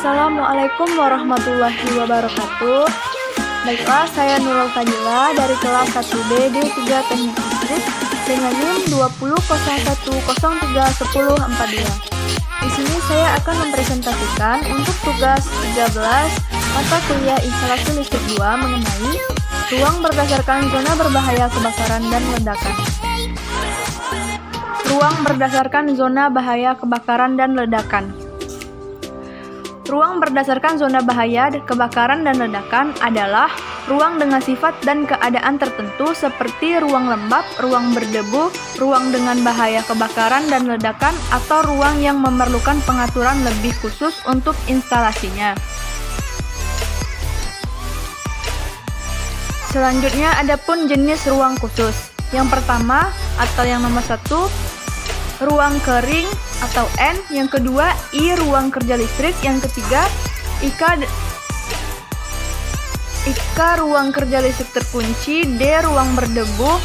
Assalamualaikum warahmatullahi wabarakatuh. Baiklah, saya Nurul Fadila dari kelas 1B D3 Teknik Listrik dengan NIM 20.01.03.10.42. Di sini saya akan mempresentasikan untuk tugas 13 mata kuliah instalasi listrik 2 mengenai ruang berdasarkan zona berbahaya kebakaran dan ledakan. Ruang berdasarkan zona bahaya kebakaran dan ledakan. Ruang berdasarkan zona bahaya kebakaran dan ledakan adalah ruang dengan sifat dan keadaan tertentu seperti ruang lembab, ruang berdebu, ruang dengan bahaya kebakaran dan ledakan, atau ruang yang memerlukan pengaturan lebih khusus untuk instalasinya. Selanjutnya, adapun jenis ruang khusus. Yang pertama atau yang nomor 1, ruang kering atau N. Yang kedua, I, ruang kerja listrik. Yang ketiga, IK, ruang kerja listrik terkunci. D, ruang berdebu.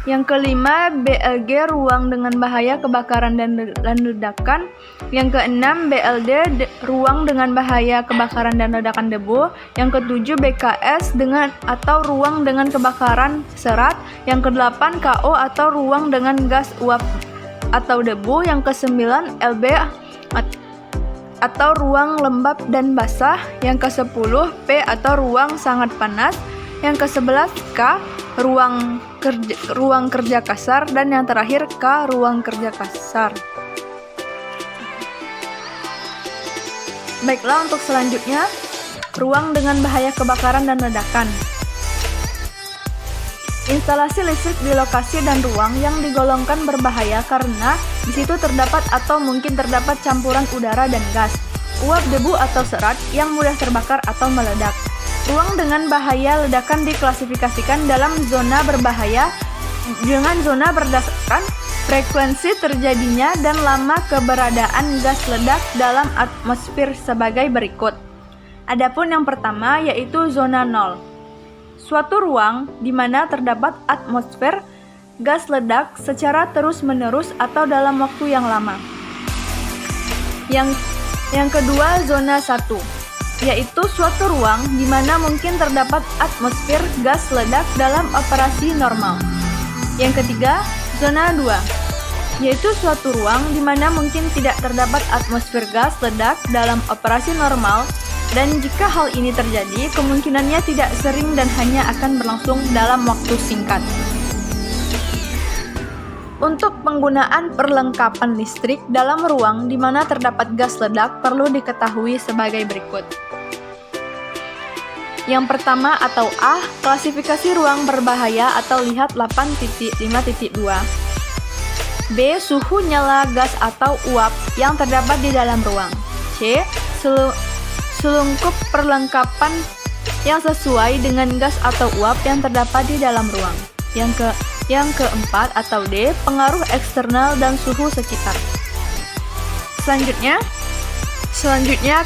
Yang kelima, BLG, ruang dengan bahaya kebakaran dan ledakan. Yang keenam, BLD, ruang dengan bahaya kebakaran dan ledakan debu. Yang ketujuh, BKS, atau ruang dengan kebakaran serat. Yang kedelapan, KO, atau ruang dengan gas uap atau debu. Yang ke-9, LB, atau ruang lembab dan basah. Yang ke-10, P, atau ruang sangat panas. Yang ke-11, K, ruang kerja kasar. Dan yang terakhir, K, ruang kerja kasar. Baiklah, untuk selanjutnya, ruang dengan bahaya kebakaran dan ledakan. Instalasi listrik di lokasi dan ruang yang digolongkan berbahaya karena di situ terdapat atau mungkin terdapat campuran udara dan gas, uap, debu, atau serat yang mudah terbakar atau meledak. Ruang dengan bahaya ledakan diklasifikasikan dalam zona berbahaya dengan zona berdasarkan frekuensi terjadinya dan lama keberadaan gas ledak dalam atmosfer sebagai berikut. Adapun yang pertama yaitu zona 0. Suatu ruang di mana terdapat atmosfer gas ledak secara terus-menerus atau dalam waktu yang lama. Yang kedua, zona 1, yaitu suatu ruang di mana mungkin terdapat atmosfer gas ledak dalam operasi normal. Yang ketiga, zona 2, yaitu suatu ruang di mana mungkin tidak terdapat atmosfer gas ledak dalam operasi normal. Dan jika hal ini terjadi, kemungkinannya tidak sering dan hanya akan berlangsung dalam waktu singkat. Untuk penggunaan perlengkapan listrik dalam ruang di mana terdapat gas ledak perlu diketahui sebagai berikut. Yang pertama atau A, klasifikasi ruang berbahaya atau lihat 8.5.2. B, suhu nyala gas atau uap yang terdapat di dalam ruang. C, selungkup perlengkapan yang sesuai dengan gas atau uap yang terdapat di dalam ruang. Yang keempat atau D, pengaruh eksternal dan suhu sekitar. Selanjutnya,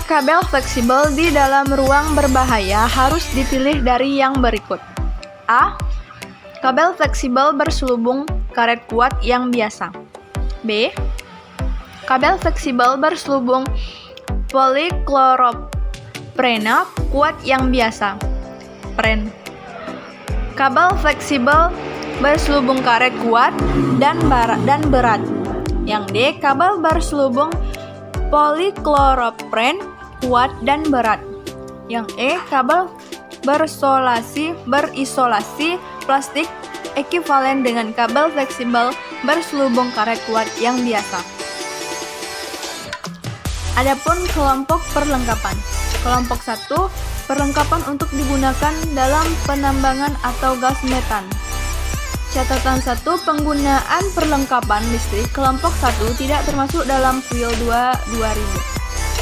kabel fleksibel di dalam ruang berbahaya harus dipilih dari yang berikut. A, kabel fleksibel berselubung karet kuat yang biasa. B, kabel fleksibel berselubung polikloropren kuat yang biasa. Kabel fleksibel berselubung karet kuat dan berat. Yang D, kabel berselubung polikloropren kuat dan berat. Yang E, kabel berisolasi plastik ekivalen dengan kabel fleksibel berselubung karet kuat yang biasa. Adapun kelompok perlengkapan. Kelompok 1, perlengkapan untuk digunakan dalam penambangan atau gas metan. Catatan 1, penggunaan perlengkapan listrik kelompok 1 tidak termasuk dalam FUIL 2000.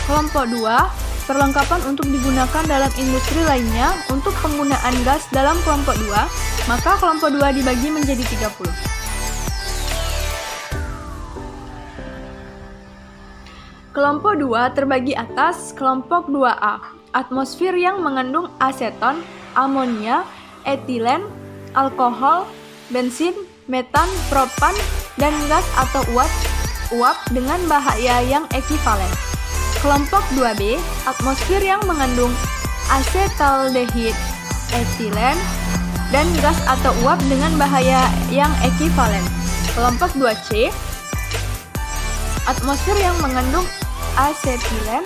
Kelompok 2, perlengkapan untuk digunakan dalam industri lainnya. Untuk penggunaan gas dalam kelompok 2, maka kelompok 2 dibagi menjadi 30. Kelompok 2 terbagi atas. Kelompok 2A, atmosfer yang mengandung aseton, amonia, etilen, alkohol, bensin, metan, propan, dan gas atau uap dengan bahaya yang ekivalen. Kelompok 2B, atmosfer yang mengandung asetaldehid, etilen, dan gas atau uap dengan bahaya yang ekivalen. Kelompok 2C, atmosfer yang mengandung asetilen,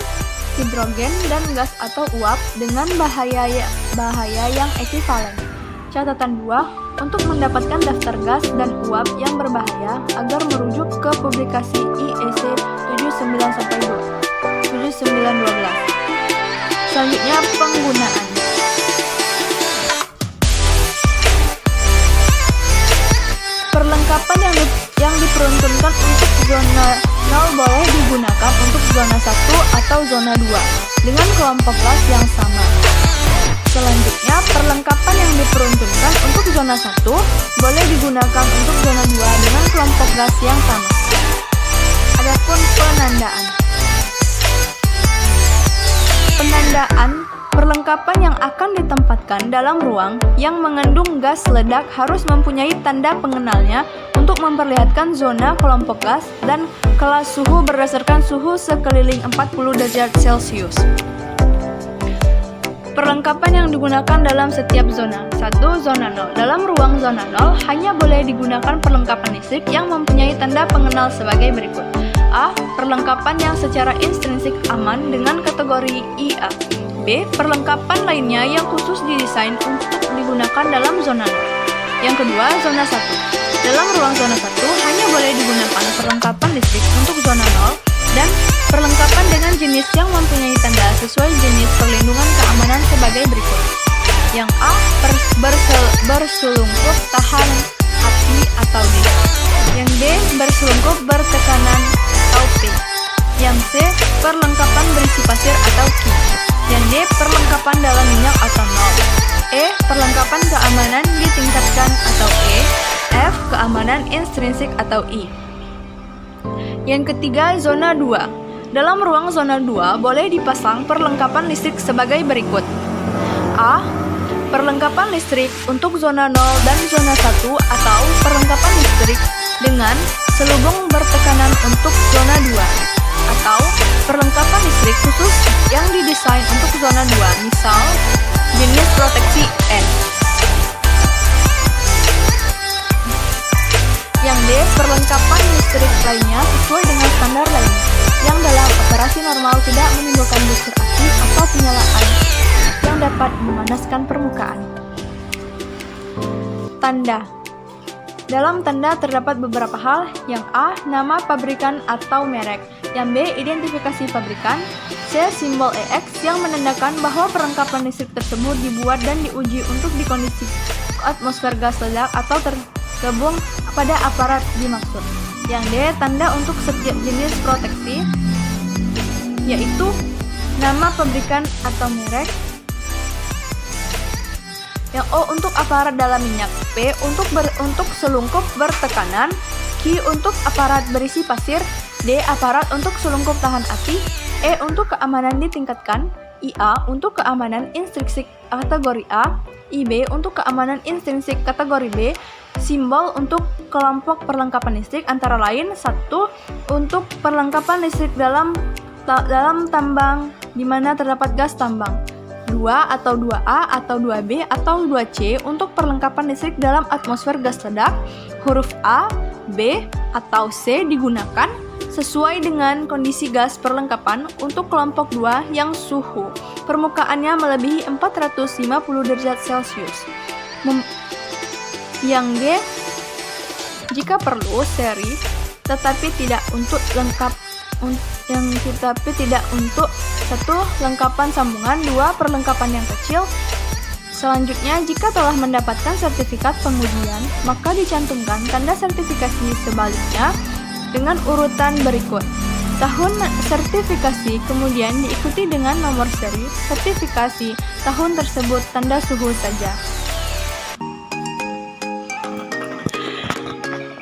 hidrogen, dan gas atau uap dengan bahaya yang ekivalen. Catatan 2, untuk mendapatkan daftar gas dan uap yang berbahaya agar merujuk ke publikasi IEC 7912. Selanjutnya, penggunaan. Perlengkapan yang diperuntukkan untuk zona 0 boleh digunakan untuk zona 1 atau zona 2 dengan kelompok gas yang sama. Selanjutnya, perlengkapan yang diperuntukkan untuk zona 1 boleh digunakan untuk zona 2 dengan kelompok gas yang sama. Adapun penandaan. Penandaan perlengkapan yang akan ditempatkan dalam ruang yang mengandung gas ledak harus mempunyai tanda pengenalnya untuk memperlihatkan zona kelompok gas dan kelas suhu berdasarkan suhu sekeliling 40 derajat Celcius. Perlengkapan yang digunakan dalam setiap zona. 1. Zona 0. Dalam ruang zona 0 hanya boleh digunakan perlengkapan listrik yang mempunyai tanda pengenal sebagai berikut. A. Perlengkapan yang secara intrinsik aman dengan kategori IA. B. Perlengkapan lainnya yang khusus didesain untuk digunakan dalam zona 0. Yang kedua, zona 1. Dalam ruang zona 1 hanya boleh digunakan perlengkapan listrik untuk zona 0 dan perlengkapan dengan jenis yang mempunyai tanda sesuai jenis perlindungan keamanan sebagai berikut. Yang A. Berselungkup tahan api atau D. Yang D. Berselungkup bertekanan atau P. Yang C. Perlengkapan berisi pasir atau Q. Yang D. Perlengkapan dalam minyak atau 0. E. Perlengkapan keamanan ditingkatkan atau E. F. Keamanan intrinsik atau I. Yang ketiga, zona 2. Dalam ruang zona 2 boleh dipasang perlengkapan listrik sebagai berikut. A. Perlengkapan listrik untuk zona 0 dan zona 1 atau perlengkapan listrik dengan selubung bertekanan untuk zona 2 atau perlengkapan listrik khusus yang didesain untuk zona 2, misal jenis proteksi N. Yang D. Perlengkapan listrik lainnya sesuai dengan standar lainnya yang dalam operasi normal tidak menimbulkan busur api atau penyalaan yang dapat memanaskan permukaan. Tanda. Dalam tanda terdapat beberapa hal. Yang A. Nama pabrikan atau merek. Yang B. Identifikasi pabrikan. C. Simbol EX yang menandakan bahwa perlengkapan listrik tersebut dibuat dan diuji untuk di kondisi atmosfer gas ledak atau tergabung pada aparat dimaksud. Yang D. Tanda untuk setiap jenis proteksi, yaitu nama pabrikan atau merek. Yang O. Untuk aparat dalam minyak. P. Untuk selungkup bertekanan. Q. Untuk aparat berisi pasir. D. Aparat untuk selungkup tahan api. E. Untuk keamanan ditingkatkan. IA. Untuk keamanan intrinsik kategori A. IB. Untuk keamanan intrinsik kategori B. Simbol untuk kelompok perlengkapan listrik antara lain 1. Untuk perlengkapan listrik dalam tambang di mana terdapat gas tambang. 2 atau 2A atau 2B atau 2C untuk perlengkapan listrik dalam atmosfer gas ledak. Huruf A, B, atau C digunakan sesuai dengan kondisi gas perlengkapan untuk kelompok 2 yang suhu permukaannya melebihi 450 derajat Celcius. Yang G, jika perlu seri tetapi tidak untuk lengkap tidak untuk 1. Lengkapan sambungan. 2. Perlengkapan yang kecil. Selanjutnya, jika telah mendapatkan sertifikat pengujian, maka dicantumkan tanda sertifikasi sebaliknya dengan urutan berikut. Tahun sertifikasi kemudian diikuti dengan nomor seri sertifikasi tahun tersebut, tanda suhu saja.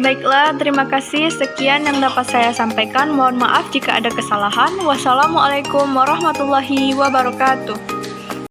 Baiklah, terima kasih. Sekian yang dapat saya sampaikan. Mohon maaf jika ada kesalahan. Wassalamualaikum warahmatullahi wabarakatuh.